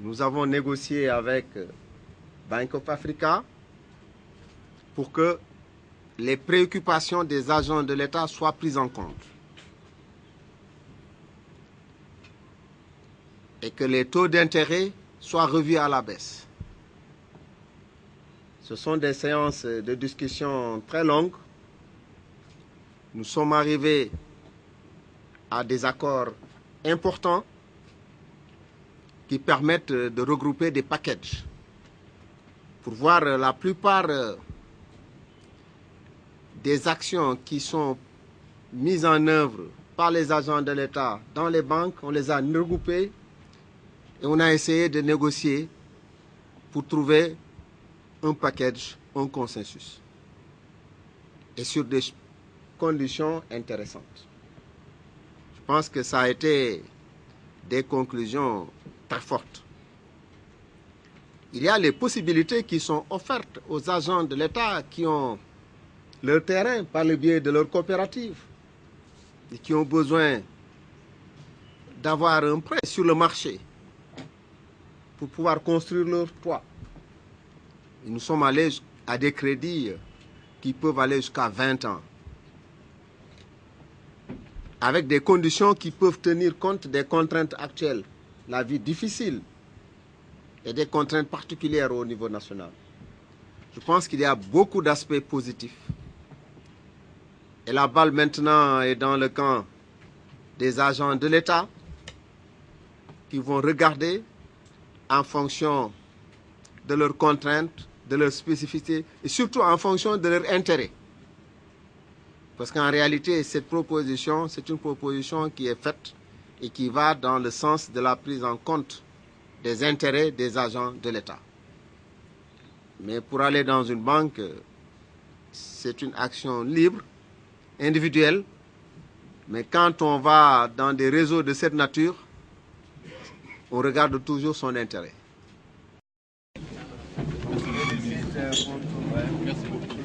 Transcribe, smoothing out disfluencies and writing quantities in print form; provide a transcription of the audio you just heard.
Nous avons négocié avec Bank of Africa pour que les préoccupations des agents de l'État soient prises en compte et que les taux d'intérêt soient revus à la baisse. Ce sont des séances de discussion très longues. Nous sommes arrivés à des accords importants qui permettent de regrouper des packages pour voir la plupart des actions qui sont mises en œuvre par les agents de l'État dans les banques. On les a regroupées et on a essayé de négocier pour trouver un package, un consensus et sur des conditions intéressantes. Je pense que ça a été des conclusions très fortes. Il y a les possibilités qui sont offertes aux agents de l'État qui ont leur terrain par le biais de leur coopérative et qui ont besoin d'avoir un prêt sur le marché pour pouvoir construire leur toit. Et nous sommes allés à des crédits qui peuvent aller jusqu'à 20 ans, avec des conditions qui peuvent tenir compte des contraintes actuelles, la vie difficile et des contraintes particulières au niveau national. Je pense qu'il y a beaucoup d'aspects positifs. Et la balle maintenant est dans le camp des agents de l'État qui vont regarder en fonction de leurs contraintes, de leurs spécificités et surtout en fonction de leurs intérêts. Parce qu'en réalité, cette proposition, c'est une proposition qui est faite et qui va dans le sens de la prise en compte des intérêts des agents de l'État. Mais pour aller dans une banque, c'est une action libre, individuelle. Mais quand on va dans des réseaux de cette nature, on regarde toujours son intérêt. Merci beaucoup.